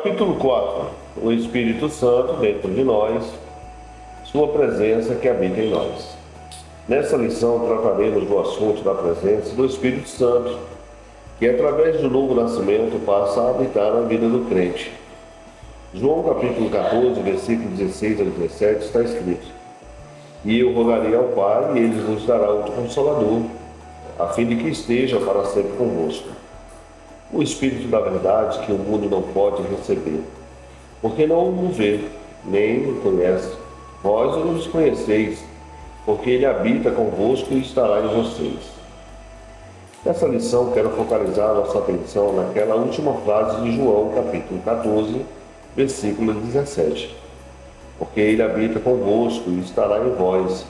Capítulo 4. O Espírito Santo dentro de nós, sua presença que habita em nós. Nessa lição trataremos do assunto da presença do Espírito Santo, que através do novo nascimento passa a habitar na vida do crente. João capítulo 14, versículo 16 a 17 está escrito: E eu rogarei ao Pai, e ele vos dará outro Consolador, a fim de que esteja para sempre convosco. O Espírito da verdade que o mundo não pode receber, porque não o vê, nem o conhece. Vós o conheceis, porque ele habita convosco e estará em vocês. Nessa lição quero focalizar nossa atenção naquela última frase de João, capítulo 14, versículo 17. Porque ele habita convosco e estará em vós.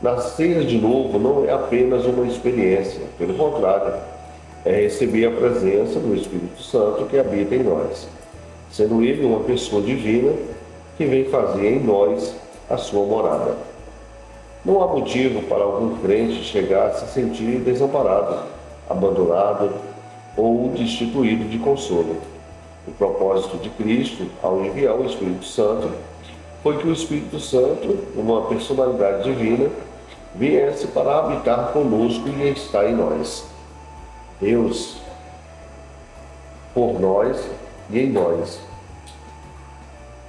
Nascer de novo não é apenas uma experiência, pelo contrário, é receber a presença do Espírito Santo que habita em nós, sendo ele uma pessoa divina que vem fazer em nós a sua morada. Não há motivo para algum crente chegar a se sentir desamparado, abandonado ou destituído de consolo. O propósito de Cristo, ao enviar o Espírito Santo, foi que o Espírito Santo, uma personalidade divina, viesse para habitar conosco e estar em nós. Deus por nós e em nós,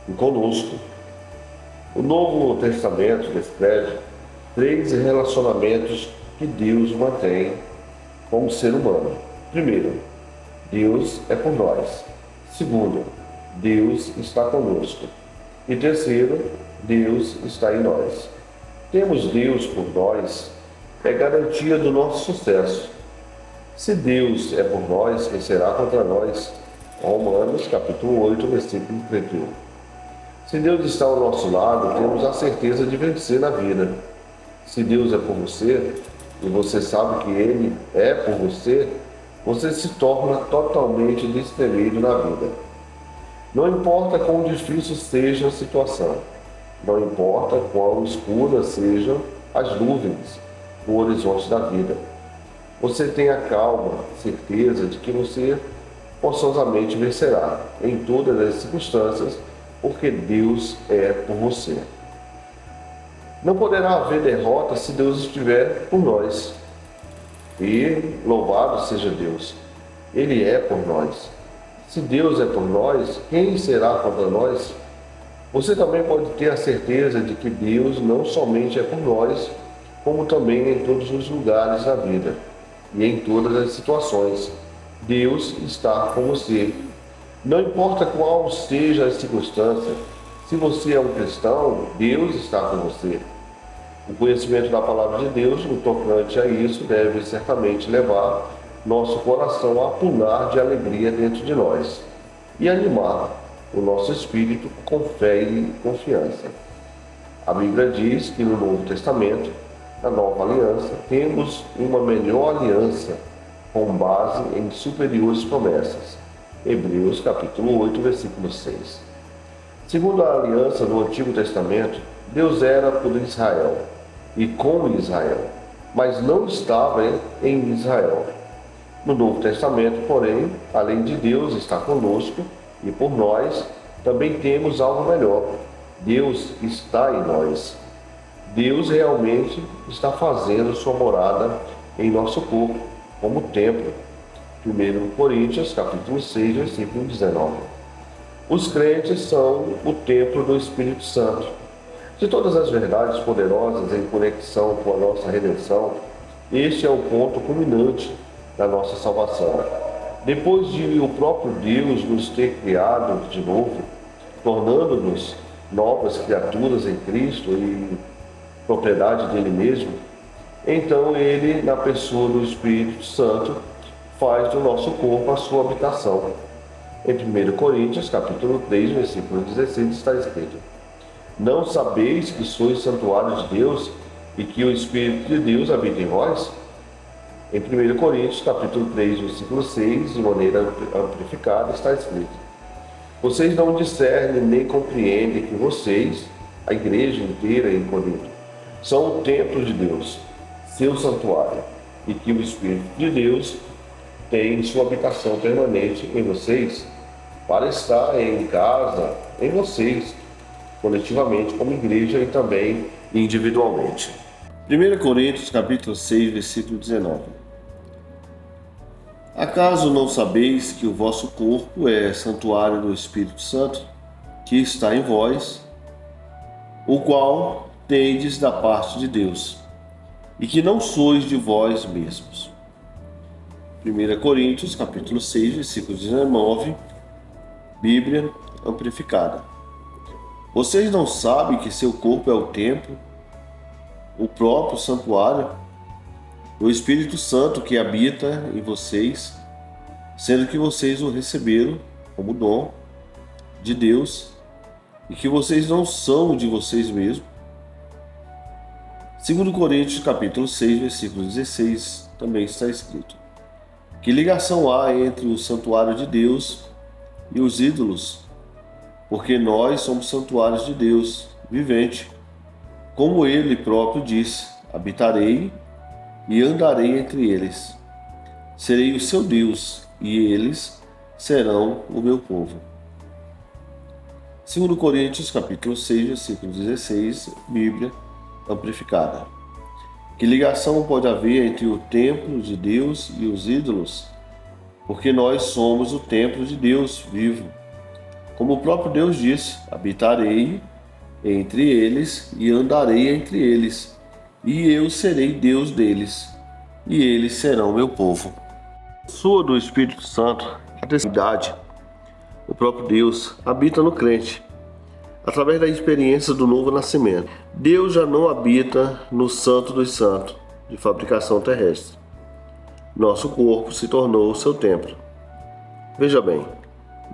e conosco. O Novo Testamento descreve 3 relacionamentos que Deus mantém como ser humano. Primeiro, Deus é por nós. Segundo, Deus está conosco. E terceiro, Deus está em nós. Temos Deus por nós é garantia do nosso sucesso. Se Deus é por nós, quem será contra nós? Romanos, capítulo 8, versículo 31. Se Deus está ao nosso lado, temos a certeza de vencer na vida. Se Deus é por você, e você sabe que Ele é por você, você se torna totalmente destemido na vida. Não importa quão difícil seja a situação, não importa quão escuras sejam as nuvens no horizonte da vida, você tenha calma, certeza de que você forçosamente vencerá em todas as circunstâncias, porque Deus é por você. Não poderá haver derrota se Deus estiver por nós. E louvado seja Deus, Ele é por nós. Se Deus é por nós, quem será contra nós? Você também pode ter a certeza de que Deus não somente é por nós, como também em todos os lugares da vida e em todas as situações. Deus está com você. Não importa qual seja a circunstância, se você é um cristão, Deus está com você. O conhecimento da palavra de Deus, no tocante a isso, deve certamente levar nosso coração a pular de alegria dentro de nós e animar o nosso espírito com fé e confiança. A Bíblia diz que no Novo Testamento, na Nova Aliança, temos uma melhor aliança com base em superiores promessas. Hebreus capítulo 8, versículo 6. Segundo a aliança do Antigo Testamento, Deus era por Israel e com Israel, mas não estava em Israel. No Novo Testamento, porém, além de Deus estar conosco e por nós, também temos algo melhor. Deus está em nós. Deus realmente está fazendo sua morada em nosso corpo, como templo. 1 Coríntios, capítulo 6, versículo 19. Os crentes são o templo do Espírito Santo. De todas as verdades poderosas em conexão com a nossa redenção, este é o ponto culminante da nossa salvação. Depois de o próprio Deus nos ter criado de novo, tornando-nos novas criaturas em Cristo e propriedade dele mesmo, então ele, na pessoa do Espírito Santo, faz do nosso corpo a sua habitação. Em 1 Coríntios, capítulo 3, versículo 16, está escrito: Não sabeis que sois santuário de Deus e que o Espírito de Deus habita em vós? Em 1 Coríntios, capítulo 3, versículo 6, de maneira amplificada, está escrito: Vocês não discernem nem compreendem que vocês, a igreja inteira em Corinto, são o templo de Deus, seu santuário, e que o Espírito de Deus tem sua habitação permanente em vocês? para estar em casa, em vocês, coletivamente como igreja e também individualmente. 1 Coríntios capítulo 6, versículo 19. Acaso não sabeis que o vosso corpo é santuário do Espírito Santo, que está em vós, o qual tendes da parte de Deus, e que não sois de vós mesmos? 1 Coríntios capítulo 6, versículo 19, Bíblia amplificada. Vocês não sabem que seu corpo é o templo, o próprio santuário, o Espírito Santo que habita em vocês, sendo que vocês o receberam como dom de Deus e que vocês não são de vocês mesmos? 2 Coríntios capítulo 6, versículo 16, também está escrito: que ligação há entre o santuário de Deus e os ídolos? Porque nós somos santuários de Deus vivente. Como ele próprio disse: habitarei e andarei entre eles. Serei o seu Deus e eles serão o meu povo. 2 Coríntios capítulo 6, versículo 16, Bíblia amplificada. Que ligação pode haver entre o templo de Deus e os ídolos? Porque nós somos o templo de Deus vivo. Como o próprio Deus disse: habitarei entre eles e andarei entre eles, e eu serei Deus deles, e eles serão meu povo. Sua do Espírito Santo, a terceira, o próprio Deus, habita no crente, através da experiência do novo nascimento. Deus já não habita no Santo dos Santos, de fabricação terrestre. Nosso corpo se tornou o seu templo. Veja bem,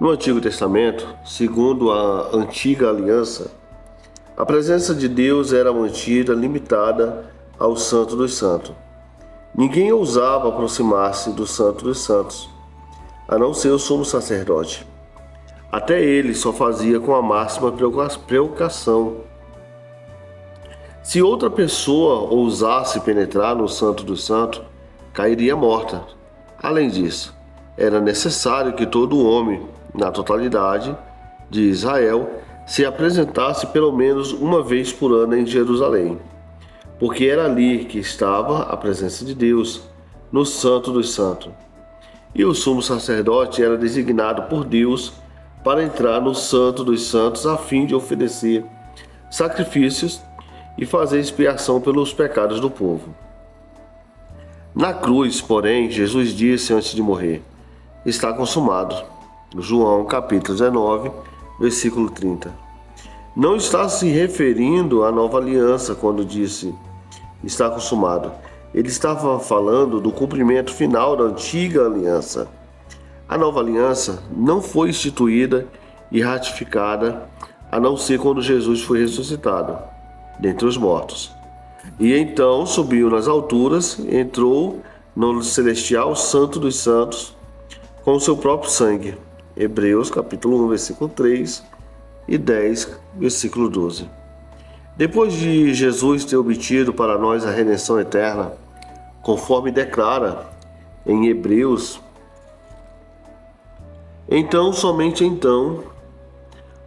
no Antigo Testamento, segundo a antiga aliança, a presença de Deus era mantida limitada ao Santo dos Santos. Ninguém ousava aproximar-se do Santo dos Santos, a não ser o sumo sacerdote. Até ele só fazia com a máxima precaução. Se outra pessoa ousasse penetrar no Santo dos Santos, cairia morta. Além disso, era necessário que todo homem, na totalidade de Israel, se apresentasse pelo menos uma vez por ano em Jerusalém, porque era ali que estava a presença de Deus, no Santo dos Santos. E o sumo sacerdote era designado por Deus para entrar no Santo dos Santos a fim de oferecer sacrifícios e fazer expiação pelos pecados do povo. Na cruz, porém, Jesus disse antes de morrer: está consumado. João capítulo 19, versículo 30. Não está se referindo à nova aliança quando disse está consumado. Ele estava falando do cumprimento final da antiga aliança. A nova aliança não foi instituída e ratificada a não ser quando Jesus foi ressuscitado dentre os mortos. E então subiu nas alturas, entrou no celestial Santo dos Santos com o seu próprio sangue. Hebreus capítulo 1, versículo 3 e 10, versículo 12. Depois de Jesus ter obtido para nós a redenção eterna, conforme declara em Hebreus, somente então,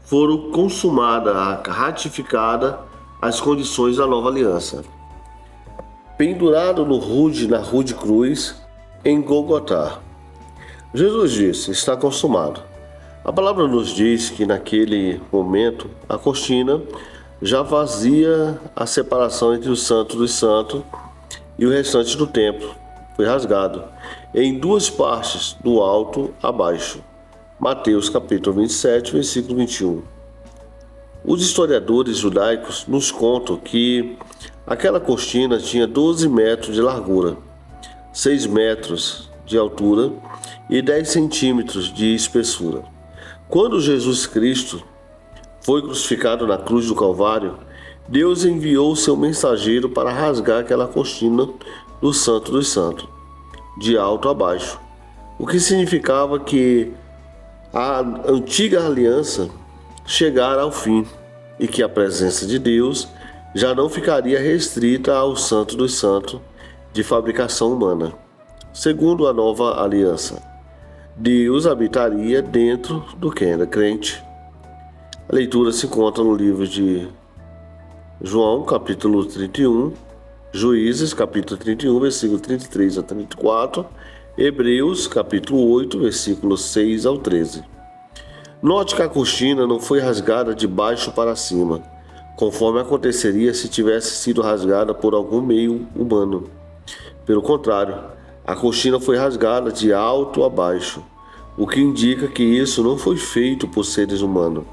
foram consumadas, ratificadas as condições da nova aliança. Pendurado na rude cruz, em Golgotá, Jesus disse: está consumado. A palavra nos diz que naquele momento a cortina já fazia a separação entre o Santo dos Santos e o restante do templo. Foi rasgado em duas partes, do alto a baixo. Mateus capítulo 27, versículo 21. Os historiadores judaicos nos contam que aquela cortina tinha 12 metros de largura, 6 metros de altura e 10 centímetros de espessura. Quando Jesus Cristo foi crucificado na cruz do Calvário, Deus enviou seu mensageiro para rasgar aquela cortina do Santo dos Santos, de alto a baixo, o que significava que a antiga aliança chegara ao fim e que a presença de Deus já não ficaria restrita ao Santo dos Santos de fabricação humana. Segundo a nova aliança, Deus habitaria dentro do quem era crente. A leitura se encontra no livro de João, capítulo 31, Juízes, capítulo 31, versículo 33 a 34, Hebreus, capítulo 8, versículos 6 ao 13. Note que a cortina não foi rasgada de baixo para cima, conforme aconteceria se tivesse sido rasgada por algum meio humano. Pelo contrário, a cortina foi rasgada de alto a baixo, o que indica que isso não foi feito por seres humanos.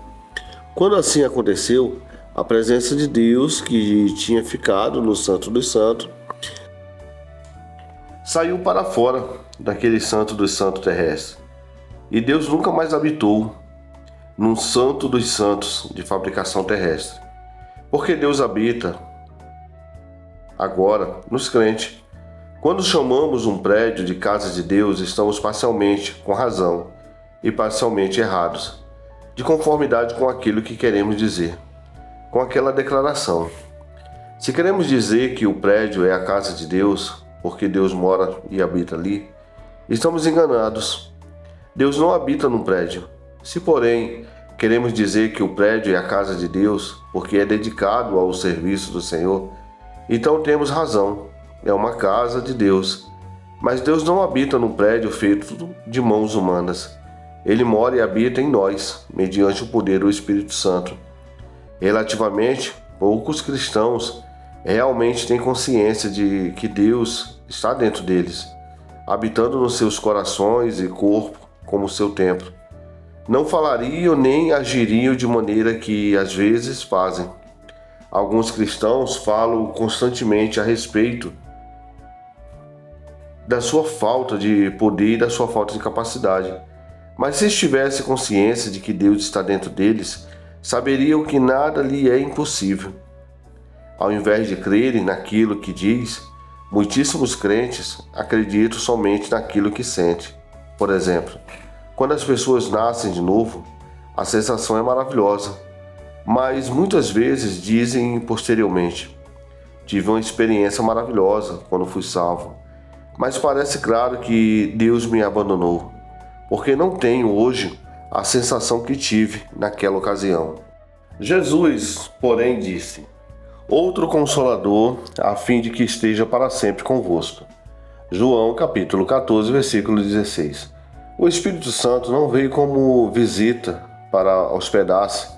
Quando assim aconteceu, a presença de Deus, que tinha ficado no Santo dos Santos, saiu para fora daquele Santo dos Santos terrestre. E Deus nunca mais habitou num Santo dos Santos de fabricação terrestre. Porque Deus habita agora nos crentes. Quando chamamos um prédio de casa de Deus, estamos parcialmente com razão e parcialmente errados, de conformidade com aquilo que queremos dizer, com aquela declaração. Se queremos dizer que o prédio é a casa de Deus, porque Deus mora e habita ali, estamos enganados. Deus não habita num prédio. Se, porém, queremos dizer que o prédio é a casa de Deus, porque é dedicado ao serviço do Senhor, então temos razão. É uma casa de Deus. Mas Deus não habita num prédio feito de mãos humanas. Ele mora e habita em nós, mediante o poder do Espírito Santo. Relativamente, poucos cristãos realmente têm consciência de que Deus está dentro deles, habitando nos seus corações e corpo como seu templo. Não falariam nem agiriam de maneira que às vezes fazem. Alguns cristãos falam constantemente a respeito da sua falta de poder e da sua falta de capacidade. Mas se estivesse consciência de que Deus está dentro deles, saberiam que nada lhe é impossível. Ao invés de crerem naquilo que diz, muitíssimos crentes acreditam somente naquilo que sente. Por exemplo, quando as pessoas nascem de novo, a sensação é maravilhosa, mas muitas vezes dizem posteriormente: tive uma experiência maravilhosa quando fui salvo, mas parece claro que Deus me abandonou, porque não tenho hoje a sensação que tive naquela ocasião. Jesus, porém, disse: outro Consolador, a fim de que esteja para sempre convosco. João capítulo 14, versículo 16. O Espírito Santo não veio como visita para hospedar-se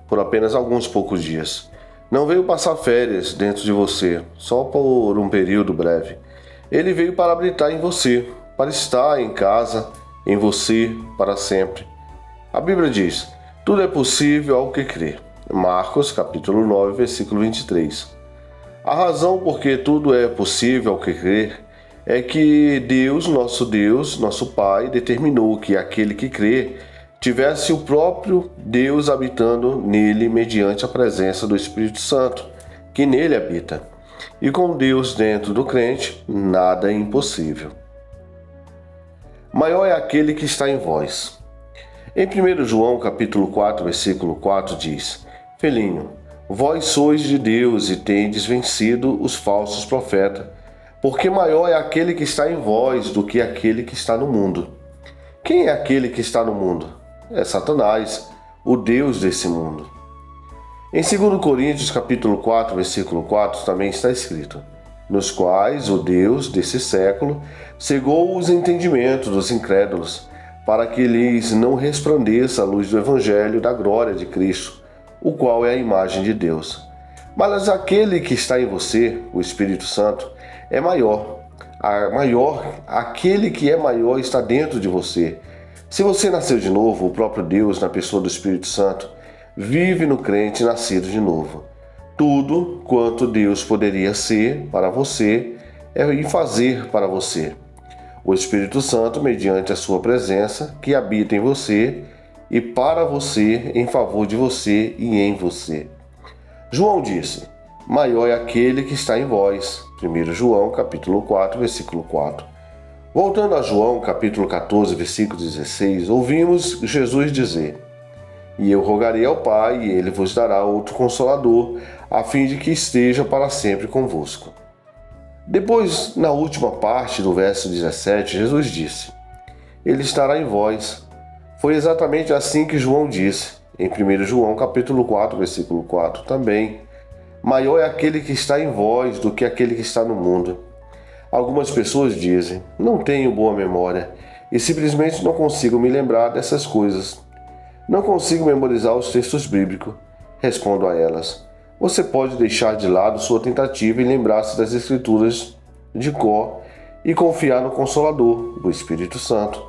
por apenas alguns poucos dias. Não veio passar férias dentro de você, só por um período breve. Ele veio para habitar em você, para estar em casa, em você, para sempre. A Bíblia diz: tudo é possível ao que crê. Marcos, capítulo 9, versículo 23. A razão por que tudo é possível ao que crê é que Deus, nosso Pai, determinou que aquele que crê tivesse o próprio Deus habitando nele mediante a presença do Espírito Santo, que nele habita. E com Deus dentro do crente, nada é impossível. Maior é aquele que está em vós. Em 1 João capítulo 4, versículo 4 diz: Filhinho, vós sois de Deus e tendes vencido os falsos profetas, porque maior é aquele que está em vós do que aquele que está no mundo. Quem é aquele que está no mundo? É Satanás, o Deus desse mundo. Em 2 Coríntios capítulo 4, versículo 4 também está escrito: nos quais o Deus desse século cegou os entendimentos dos incrédulos, para que lhes não resplandeça a luz do Evangelho da glória de Cristo, o qual é a imagem de Deus. Mas aquele que está em você, o Espírito Santo, é maior. Aquele que é maior está dentro de você. Se você nasceu de novo, o próprio Deus, na pessoa do Espírito Santo, vive no crente nascido de novo. Tudo quanto Deus poderia ser para você e fazer para você. O Espírito Santo, mediante a sua presença, que habita em você e para você, em favor de você e em você. João disse: maior é aquele que está em vós. 1 João capítulo 4, versículo 4. Voltando a João capítulo 14, versículo 16, ouvimos Jesus dizer: e eu rogarei ao Pai, e ele vos dará outro Consolador, a fim de que esteja para sempre convosco. Depois, na última parte do verso 17, Jesus disse: ele estará em vós. Foi exatamente assim que João disse, em 1 João capítulo 4, versículo 4 também. Maior é aquele que está em vós do que aquele que está no mundo. Algumas pessoas dizem, não tenho boa memória e simplesmente não consigo me lembrar dessas coisas. Não consigo memorizar os textos bíblicos. Respondo a elas, você pode deixar de lado sua tentativa e lembrar-se das Escrituras de cor e confiar no Consolador, o Espírito Santo,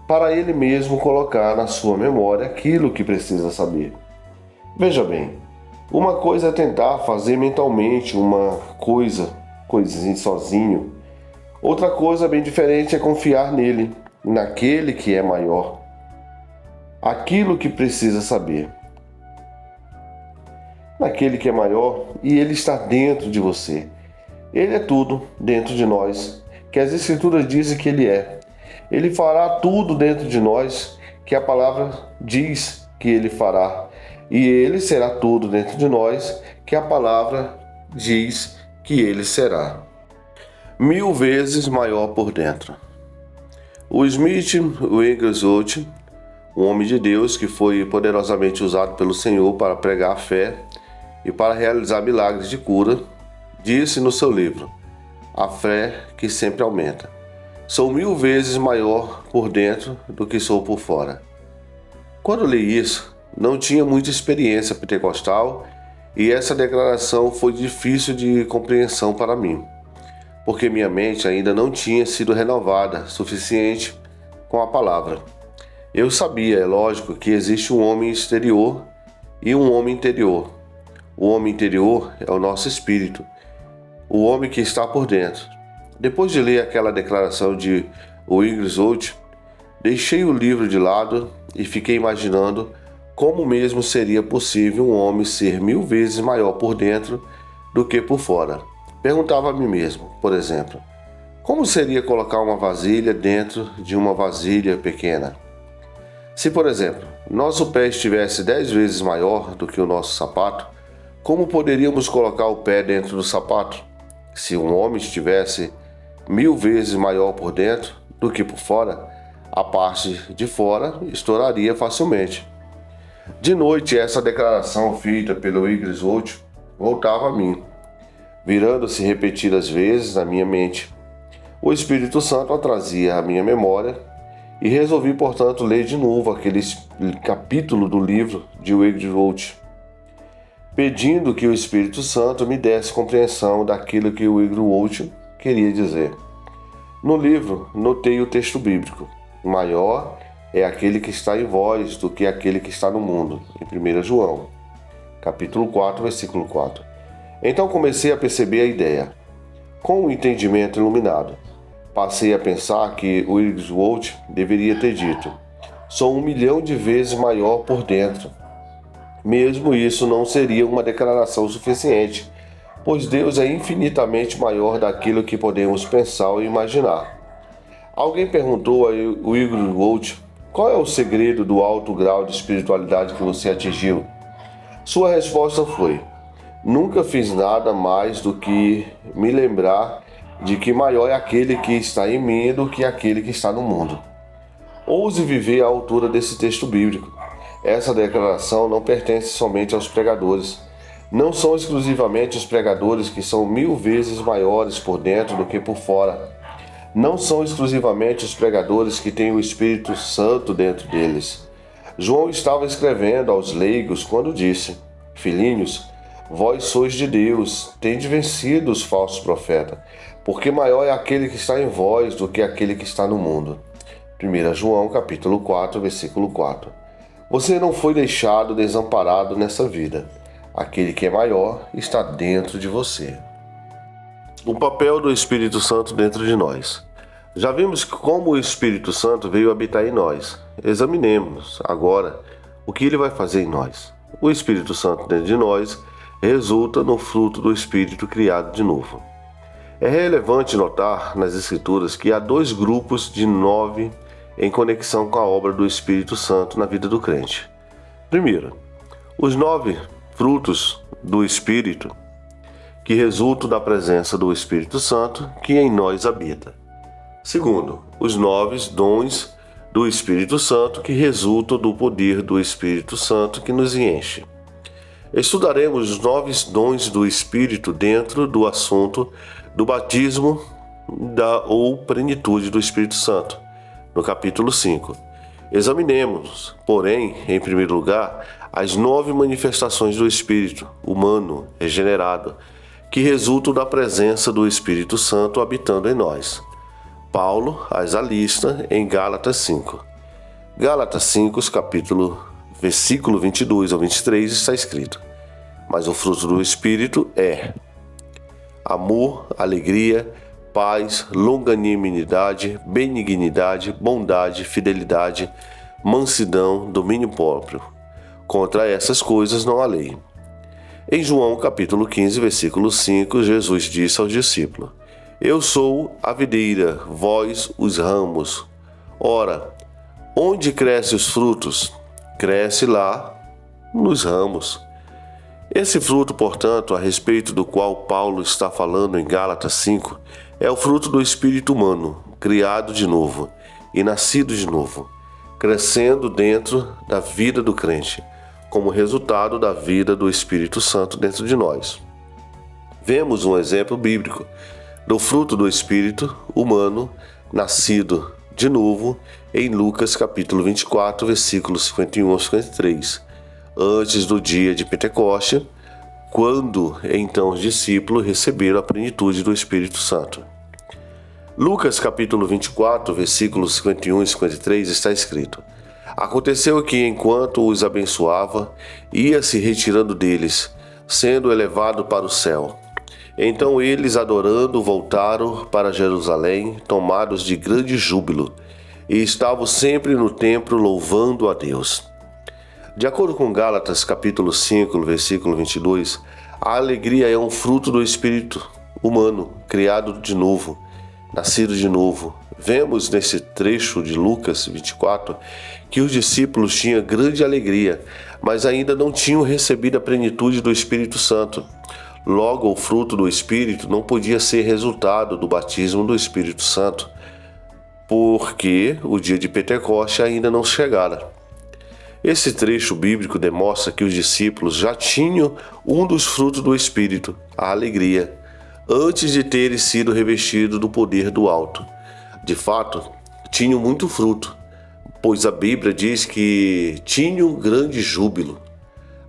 para ele mesmo colocar na sua memória aquilo que precisa saber. Veja bem, uma coisa é tentar fazer mentalmente uma coisinha sozinho. Outra coisa bem diferente é confiar nele, naquele que é maior. Aquilo que precisa saber. Naquele que é maior e ele está dentro de você. Ele é tudo dentro de nós, que as Escrituras dizem que ele é. Ele fará tudo dentro de nós, que a palavra diz que ele fará. E ele será tudo dentro de nós, que a palavra diz que ele será. 1000 vezes maior por dentro. O Smith Wigglesworth, um homem de Deus que foi poderosamente usado pelo Senhor para pregar a fé e para realizar milagres de cura, disse no seu livro, A Fé que Sempre Aumenta, sou 1000 vezes maior por dentro do que sou por fora. Quando li isso, não tinha muita experiência pentecostal e essa declaração foi difícil de compreensão para mim, porque minha mente ainda não tinha sido renovada suficiente com a palavra. Eu sabia, é lógico, que existe um homem exterior e um homem interior. O homem interior é o nosso espírito, o homem que está por dentro. Depois de ler aquela declaração de Wigglesworth, deixei o livro de lado e fiquei imaginando como mesmo seria possível um homem ser 1000 vezes maior por dentro do que por fora. Perguntava a mim mesmo, por exemplo, como seria colocar uma vasilha dentro de uma vasilha pequena? Se, por exemplo, nosso pé estivesse 10 vezes maior do que o nosso sapato, como poderíamos colocar o pé dentro do sapato? Se um homem estivesse 1000 vezes maior por dentro do que por fora, a parte de fora estouraria facilmente. De noite, essa declaração feita pelo Wigglesworth voltava a mim, virando-se repetidas vezes na minha mente. O Espírito Santo a trazia à minha memória e resolvi, portanto, ler de novo aquele capítulo do livro de Wigglesworth, pedindo que o Espírito Santo me desse compreensão daquilo que o Wigglesworth queria dizer. No livro, notei o texto bíblico. Maior é aquele que está em vós do que aquele que está no mundo, em 1 João, capítulo 4, versículo 4. Então comecei a perceber a ideia. Com o entendimento iluminado, passei a pensar que o Wigglesworth deveria ter dito, sou 1 milhão de vezes maior por dentro. Mesmo isso não seria uma declaração suficiente, pois Deus é infinitamente maior daquilo que podemos pensar ou imaginar. Alguém perguntou a Wigglesworth qual é o segredo do alto grau de espiritualidade que você atingiu. Sua resposta foi, nunca fiz nada mais do que me lembrar de que maior é aquele que está em mim do que aquele que está no mundo. Ouse viver à altura desse texto bíblico. Essa declaração não pertence somente aos pregadores. Não são exclusivamente os pregadores que são 1000 vezes maiores por dentro do que por fora. Não são exclusivamente os pregadores que têm o Espírito Santo dentro deles. João estava escrevendo aos leigos quando disse, filhinhos, vós sois de Deus, tende vencido os falsos profetas, porque maior é aquele que está em vós do que aquele que está no mundo. 1 João capítulo 4, versículo 4. Você não foi deixado desamparado nessa vida. Aquele que é maior está dentro de você. O papel do Espírito Santo dentro de nós. Já vimos como o Espírito Santo veio habitar em nós. Examinemos agora o que ele vai fazer em nós. O Espírito Santo dentro de nós resulta no fruto do Espírito criado de novo. É relevante notar nas Escrituras que há 2 grupos de 9 em conexão com a obra do Espírito Santo na vida do crente. Primeiro, os 9 frutos do Espírito que resultam da presença do Espírito Santo que em nós habita. Segundo, os 9 dons do Espírito Santo que resultam do poder do Espírito Santo que nos enche. Estudaremos os 9 dons do Espírito dentro do assunto do batismo ou plenitude do Espírito Santo, no capítulo 5. Examinemos, porém, em primeiro lugar, as 9 manifestações do Espírito humano regenerado, que resultam da presença do Espírito Santo habitando em nós. Paulo as alista em Gálatas 5. Gálatas 5, versículo 22 ao 23 está escrito: mas o fruto do Espírito é amor, alegria, paz, longanimidade, benignidade, bondade, fidelidade, mansidão, domínio próprio. Contra essas coisas não há lei. Em João capítulo 15, versículo 5, Jesus disse aos discípulos: eu sou a videira, vós os ramos. Ora, onde crescem os frutos? Cresce lá nos ramos. Esse fruto, portanto, a respeito do qual Paulo está falando em Gálatas 5, é o fruto do espírito humano, criado de novo e nascido de novo, crescendo dentro da vida do crente, como resultado da vida do Espírito Santo dentro de nós. Vemos um exemplo bíblico do fruto do espírito humano nascido de novo em Lucas capítulo 24, versículos 51 ao 53, antes do dia de Pentecoste, quando então os discípulos receberam a plenitude do Espírito Santo. Lucas capítulo 24, versículos 51 e 53 está escrito: aconteceu que, enquanto os abençoava, ia se retirando deles, sendo elevado para o céu. Então eles, adorando, voltaram para Jerusalém, tomados de grande júbilo, e estavam sempre no templo louvando a Deus. De acordo com Gálatas capítulo 5, versículo 22, a alegria é um fruto do espírito humano, criado de novo, nascido de novo. Vemos nesse trecho de Lucas 24 que os discípulos tinham grande alegria, mas ainda não tinham recebido a plenitude do Espírito Santo. Logo, o fruto do Espírito não podia ser resultado do batismo do Espírito Santo, porque o dia de Pentecoste ainda não chegara. Esse trecho bíblico demonstra que os discípulos já tinham um dos frutos do Espírito, a alegria, antes de terem sido revestidos do poder do alto. De fato, tinham muito fruto, pois a Bíblia diz que tinham grande júbilo.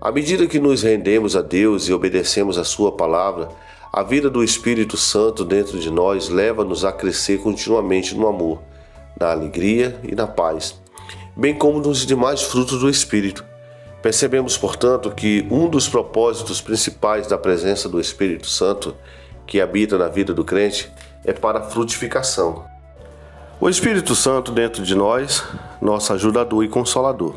À medida que nos rendemos a Deus e obedecemos a Sua palavra, a vida do Espírito Santo dentro de nós leva-nos a crescer continuamente no amor, na alegria e na paz, bem como nos demais frutos do Espírito. Percebemos, portanto, que um dos propósitos principais da presença do Espírito Santo, que habita na vida do crente, é para a frutificação. O Espírito Santo dentro de nós, nosso ajudador e consolador.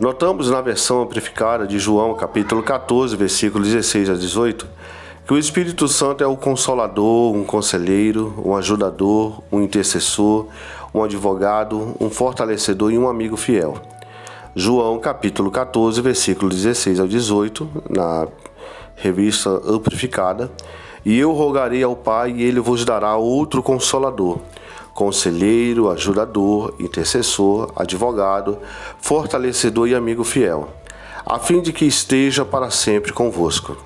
Notamos na versão amplificada de João, capítulo 14, versículos 16 a 18, que o Espírito Santo é o consolador, um conselheiro, um ajudador, um intercessor, um advogado, um fortalecedor e um amigo fiel. João, capítulo 14, versículos 16 ao 18, na revista amplificada: e eu rogarei ao Pai, e ele vos dará outro consolador, conselheiro, ajudador, intercessor, advogado, fortalecedor e amigo fiel, a fim de que esteja para sempre convosco.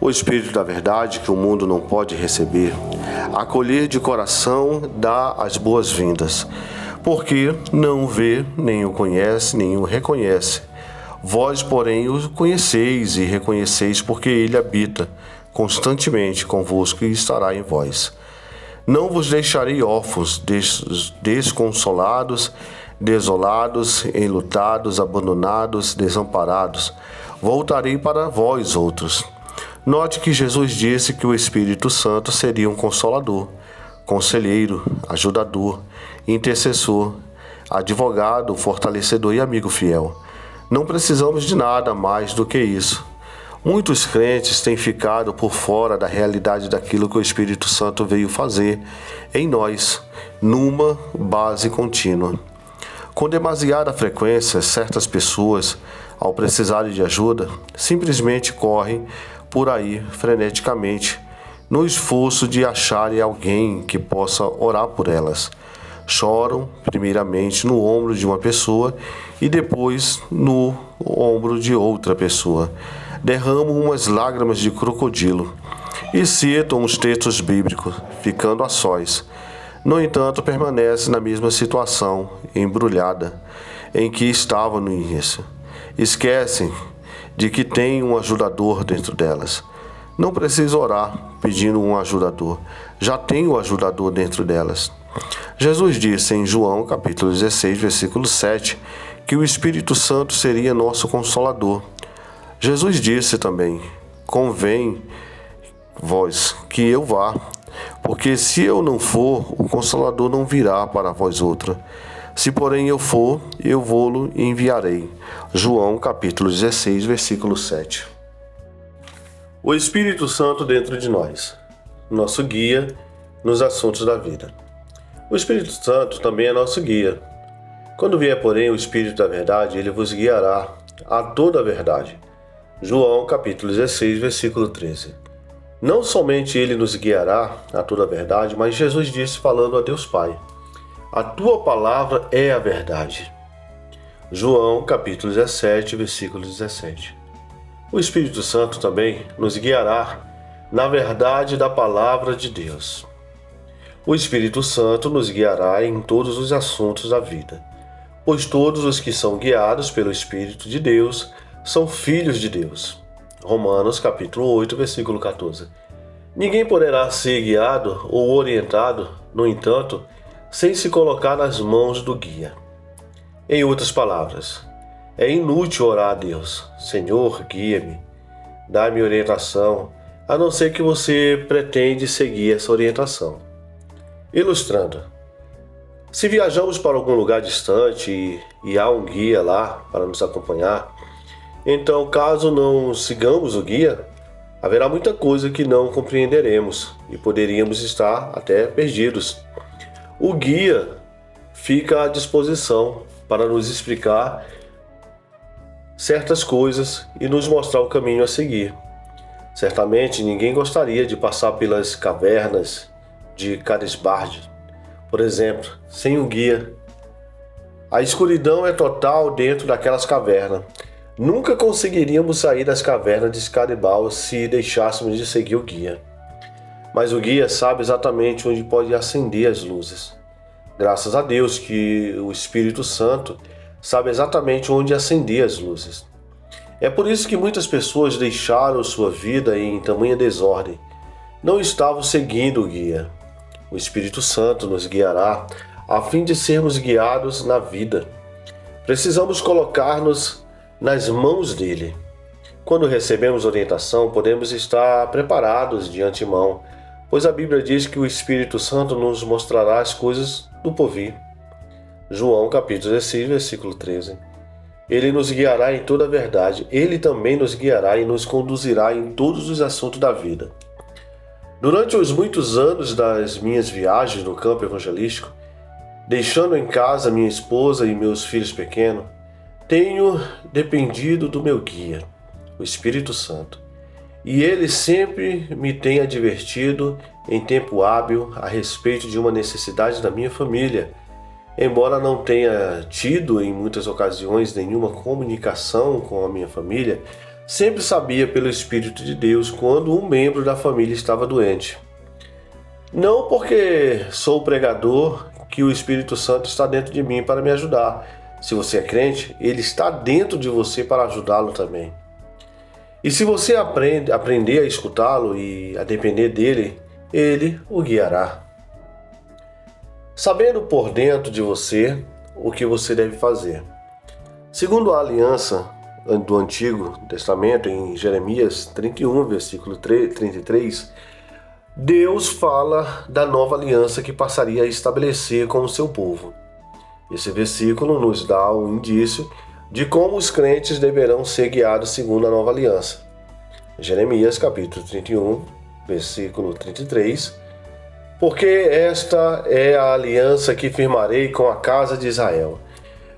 O Espírito da verdade, que o mundo não pode receber, acolher de coração, dá as boas-vindas, porque não o vê, nem o conhece, nem o reconhece. Vós, porém, o conheceis e reconheceis, porque ele habita constantemente convosco e estará em vós. Não vos deixarei órfãos, desconsolados, desolados, enlutados, abandonados, desamparados. Voltarei para vós outros. Note que Jesus disse que o Espírito Santo seria um consolador, conselheiro, ajudador, intercessor, advogado, fortalecedor e amigo fiel. Não precisamos de nada mais do que isso. Muitos crentes têm ficado por fora da realidade daquilo que o Espírito Santo veio fazer em nós, numa base contínua. Com demasiada frequência, certas pessoas, ao precisarem de ajuda, simplesmente correm por aí freneticamente, no esforço de acharem alguém que possa orar por elas. Choram primeiramente no ombro de uma pessoa e depois no ombro de outra pessoa. Derramam umas lágrimas de crocodilo e citam os textos bíblicos, ficando a sós. No entanto, permanece na mesma situação, embrulhada, em que estava no início. Esquecem de que tem um ajudador dentro delas. Não precisa orar pedindo um ajudador. Já tem o ajudador dentro delas. Jesus disse em João capítulo 16, versículo 7, que o Espírito Santo seria nosso consolador. Jesus disse também: convém vós que eu vá, porque se eu não for, o Consolador não virá para vós outra. Se porém eu for, eu vou-lo enviarei. João capítulo 16, versículo 7. O Espírito Santo dentro de nós, nosso guia nos assuntos da vida. O Espírito Santo também é nosso guia. Quando vier, porém, o Espírito da verdade, ele vos guiará a toda a verdade. João capítulo 16, versículo 13. Não somente ele nos guiará a toda a verdade, mas Jesus disse falando a Deus Pai: a tua palavra é a verdade. João capítulo 17, versículo 17. O Espírito Santo também nos guiará na verdade da palavra de Deus. O Espírito Santo nos guiará em todos os assuntos da vida, pois todos os que são guiados pelo Espírito de Deus são filhos de Deus. Romanos capítulo 8, versículo 14. Ninguém poderá ser guiado ou orientado, no entanto, sem se colocar nas mãos do guia. Em outras palavras, é inútil orar a Deus: Senhor, guia-me, dá-me orientação, a não ser que você pretende seguir essa orientação. Ilustrando, se viajamos para algum lugar distante e há um guia lá para nos acompanhar, então, caso não sigamos o guia, haverá muita coisa que não compreenderemos e poderíamos estar até perdidos. O guia fica à disposição para nos explicar certas coisas e nos mostrar o caminho a seguir. Certamente ninguém gostaria de passar pelas cavernas de Carisbard, por exemplo, sem um guia. A escuridão é total dentro daquelas cavernas. Nunca conseguiríamos sair das cavernas de Excalibur se deixássemos de seguir o guia. Mas o guia sabe exatamente onde pode acender as luzes. Graças a Deus que o Espírito Santo sabe exatamente onde acender as luzes. É por isso que muitas pessoas deixaram sua vida em tamanha desordem. Não estavam seguindo o guia. O Espírito Santo nos guiará a fim de sermos guiados na vida. Precisamos colocar-nos nas mãos dele. Quando recebemos orientação, podemos estar preparados de antemão, pois a Bíblia diz que o Espírito Santo nos mostrará as coisas do porvir. João capítulo 16, versículo 13. Ele nos guiará em toda a verdade. Ele também nos guiará e nos conduzirá em todos os assuntos da vida. Durante os muitos anos das minhas viagens no campo evangelístico, deixando em casa minha esposa e meus filhos pequenos, tenho dependido do meu guia, o Espírito Santo, e ele sempre me tem advertido em tempo hábil a respeito de uma necessidade da minha família. Embora não tenha tido em muitas ocasiões nenhuma comunicação com a minha família, sempre sabia pelo Espírito de Deus quando um membro da família estava doente. Não porque sou pregador que o Espírito Santo está dentro de mim para me ajudar. Se você é crente, ele está dentro de você para ajudá-lo também. E se você aprender a escutá-lo e a depender dele, ele o guiará. Sabendo por dentro de você o que você deve fazer. Segundo a aliança do Antigo Testamento, em Jeremias 31, versículo 33, Deus fala da nova aliança que passaria a estabelecer com o seu povo. Esse versículo nos dá um indício de como os crentes deverão ser guiados segundo a nova aliança. Jeremias capítulo 31, versículo 33. Porque esta é a aliança que firmarei com a casa de Israel.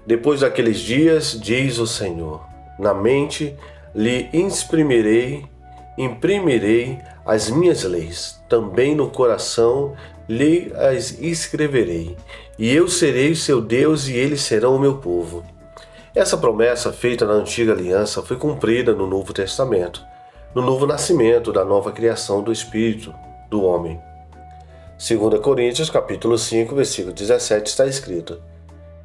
Depois daqueles dias, diz o Senhor, na mente lhe imprimirei as minhas leis, também no coração lhe as escreverei, e eu serei seu Deus e eles serão o meu povo. Essa promessa feita na antiga aliança foi cumprida no Novo Testamento, no novo nascimento da nova criação do Espírito do homem. 2 Coríntios capítulo 5, versículo 17 está escrito: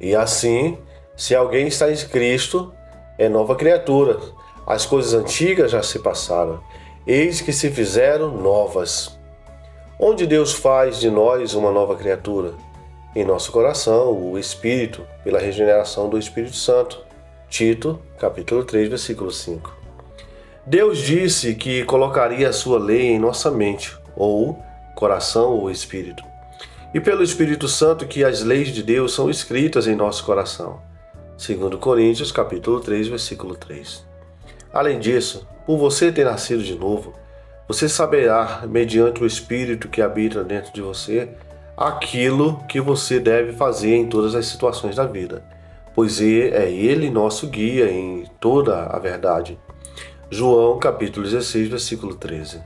E assim, se alguém está em Cristo, é nova criatura. As coisas antigas já se passaram, eis que se fizeram novas. Onde Deus faz de nós uma nova criatura? Em nosso coração, o Espírito, pela regeneração do Espírito Santo. Tito, capítulo 3, versículo 5. Deus disse que colocaria a sua lei em nossa mente, ou coração ou espírito. E pelo Espírito Santo que as leis de Deus são escritas em nosso coração. 2 Coríntios, capítulo 3, versículo 3. Além disso, por você ter nascido de novo, você saberá, mediante o Espírito que habita dentro de você, aquilo que você deve fazer em todas as situações da vida, pois é Ele nosso guia em toda a verdade. João capítulo 16, versículo 13.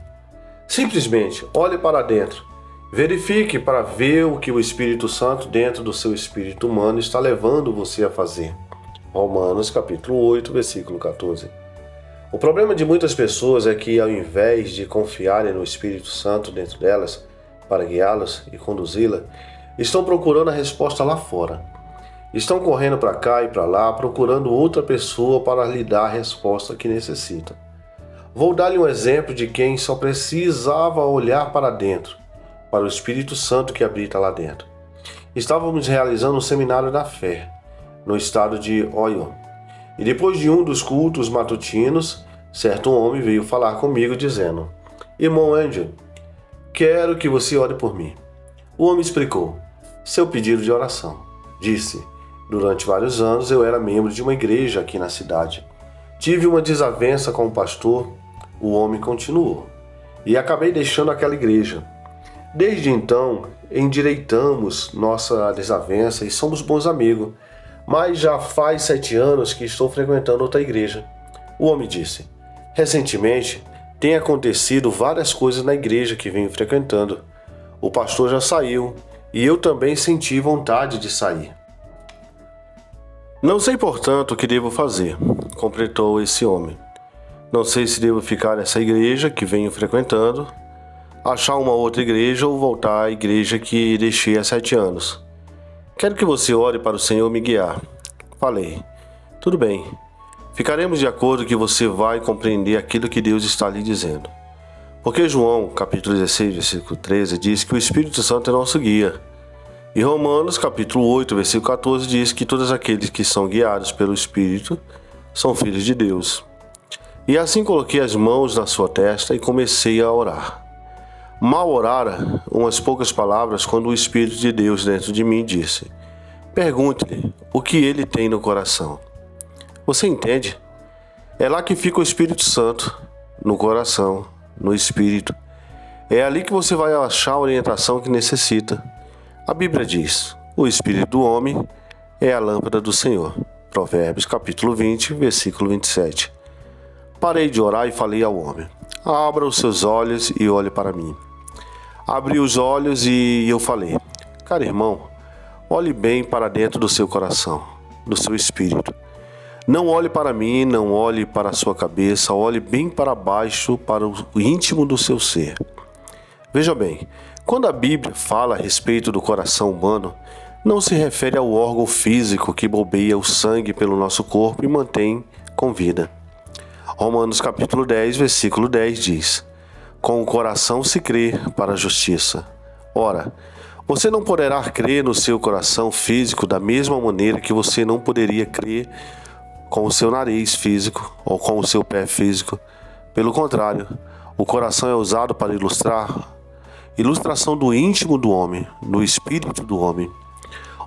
Simplesmente olhe para dentro, verifique para ver o que o Espírito Santo dentro do seu espírito humano está levando você a fazer. Romanos capítulo 8, versículo 14. O problema de muitas pessoas é que, ao invés de confiarem no Espírito Santo dentro delas, para guiá-las e conduzi-la, estão procurando a resposta lá fora. Estão correndo para cá e para lá, procurando outra pessoa para lhe dar a resposta que necessita. Vou dar-lhe um exemplo de quem só precisava olhar para dentro, para o Espírito Santo que habita lá dentro. Estávamos realizando um seminário da fé, no estado de Ohio. E depois de um dos cultos matutinos, certo homem veio falar comigo dizendo: Irmão Angel, quero que você ore por mim. O homem explicou seu pedido de oração. Disse: durante vários anos eu era membro de uma igreja aqui na cidade. Tive uma desavença com o pastor, o homem continuou, e acabei deixando aquela igreja. Desde então, endireitamos nossa desavença e somos bons amigos. Mas já faz 7 anos que estou frequentando outra igreja. O homem disse: recentemente, tem acontecido várias coisas na igreja que venho frequentando. O pastor já saiu e eu também senti vontade de sair. Não sei, portanto, o que devo fazer, completou esse homem. Não sei se devo ficar nessa igreja que venho frequentando, achar uma outra igreja ou voltar à igreja que deixei há 7 anos. Quero que você ore para o Senhor me guiar. Falei: tudo bem. Ficaremos de acordo que você vai compreender aquilo que Deus está lhe dizendo. Porque João, capítulo 16, versículo 13, diz que o Espírito Santo é nosso guia. E Romanos, capítulo 8, versículo 14, diz que todos aqueles que são guiados pelo Espírito são filhos de Deus. E assim coloquei as mãos na sua testa e comecei a orar. Mal orara umas poucas palavras quando o Espírito de Deus dentro de mim disse: pergunte-lhe o que ele tem no coração. Você entende? É lá que fica o Espírito Santo, no coração, no Espírito. É ali que você vai achar a orientação que necessita. A Bíblia diz: o Espírito do homem é a lâmpada do Senhor. Provérbios capítulo 20, versículo 27. Parei de orar e falei ao homem: abra os seus olhos e olhe para mim. Abri os olhos e eu falei: cara irmão, olhe bem para dentro do seu coração, do seu espírito. Não olhe para mim, não olhe para a sua cabeça, olhe bem para baixo, para o íntimo do seu ser. Veja bem, quando a Bíblia fala a respeito do coração humano, não se refere ao órgão físico que bombeia o sangue pelo nosso corpo e mantém com vida. Romanos capítulo 10, versículo 10 diz: com o coração se crê para a justiça. Ora, você não poderá crer no seu coração físico da mesma maneira que você não poderia crer com o seu nariz físico ou com o seu pé físico. Pelo contrário, o coração é usado para ilustração do íntimo do homem, do espírito do homem.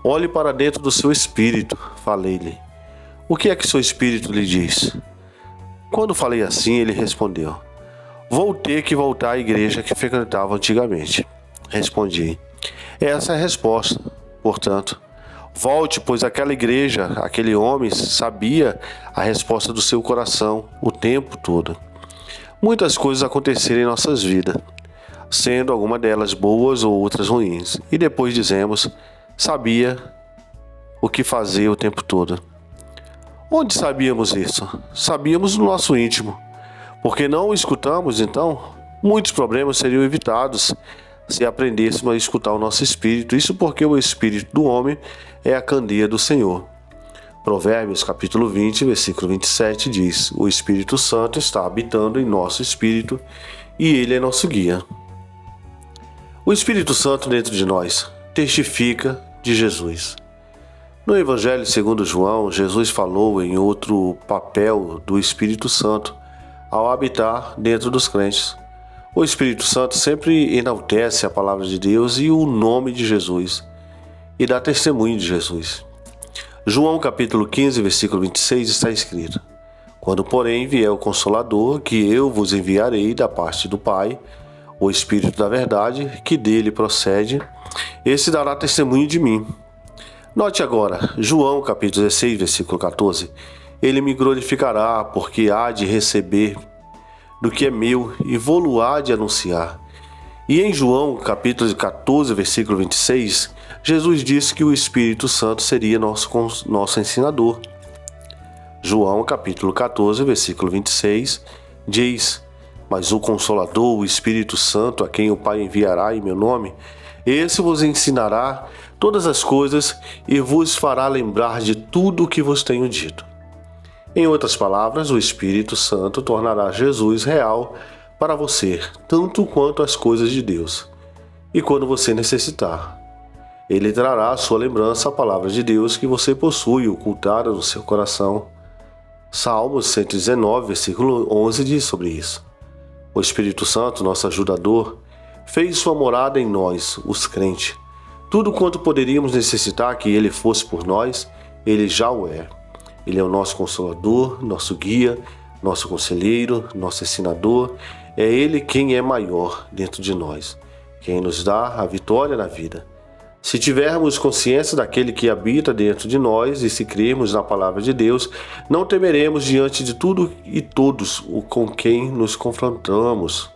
Olhe para dentro do seu espírito, falei-lhe. O que é que seu espírito lhe diz? Quando falei assim, ele respondeu: vou ter que voltar à igreja que frequentava antigamente. Respondi: essa é a resposta. Portanto, volte, pois aquela igreja, aquele homem sabia a resposta do seu coração o tempo todo. Muitas coisas aconteceram em nossas vidas. sendo alguma delas boas ou outras ruins. E depois dizemos, sabia o que fazer o tempo todo. Onde sabíamos isso? Sabíamos no nosso íntimo. Porque não o escutamos, então, muitos problemas seriam evitados se aprendêssemos a escutar o nosso espírito. Isso porque o espírito do homem é a candeia do Senhor. Provérbios capítulo 20, versículo 27 diz: o Espírito Santo está habitando em nosso espírito e ele é nosso guia. O Espírito Santo dentro de nós testifica de Jesus. No Evangelho segundo João, Jesus falou em outro papel do Espírito Santo ao habitar dentro dos crentes. O Espírito Santo sempre enaltece a palavra de Deus e o nome de Jesus e dá testemunho de Jesus. João capítulo 15, versículo 26 está escrito: quando, porém, vier o Consolador, que eu vos enviarei da parte do Pai, o Espírito da verdade, que dele procede, esse dará testemunho de mim. Note agora, João capítulo 16, versículo 14: ele me glorificará, porque há de receber do que é meu e vô-lo há de anunciar. E em João capítulo 14, versículo 26, Jesus disse que o Espírito Santo seria nosso ensinador. João capítulo 14, versículo 26 diz: mas o Consolador, o Espírito Santo, a quem o Pai enviará em meu nome, esse vos ensinará todas as coisas e vos fará lembrar de tudo o que vos tenho dito. Em outras palavras, o Espírito Santo tornará Jesus real para você, tanto quanto as coisas de Deus. E quando você necessitar, ele trará à sua lembrança a palavra de Deus que você possui ocultada no seu coração. Salmos 119, versículo 11 diz sobre isso. O Espírito Santo, nosso ajudador, fez sua morada em nós, os crentes. Tudo quanto poderíamos necessitar que ele fosse por nós, ele já o é. Ele é o nosso Consolador, nosso guia, nosso conselheiro, nosso ensinador. É ele quem é maior dentro de nós, quem nos dá a vitória na vida. Se tivermos consciência daquele que habita dentro de nós e se crermos na palavra de Deus, não temeremos diante de tudo e todos com quem nos confronto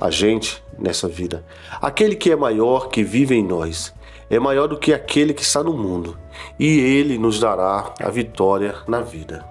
a gente nessa vida. Aquele que é maior, que vive em nós, é maior do que aquele que está no mundo, e ele nos dará a vitória na vida.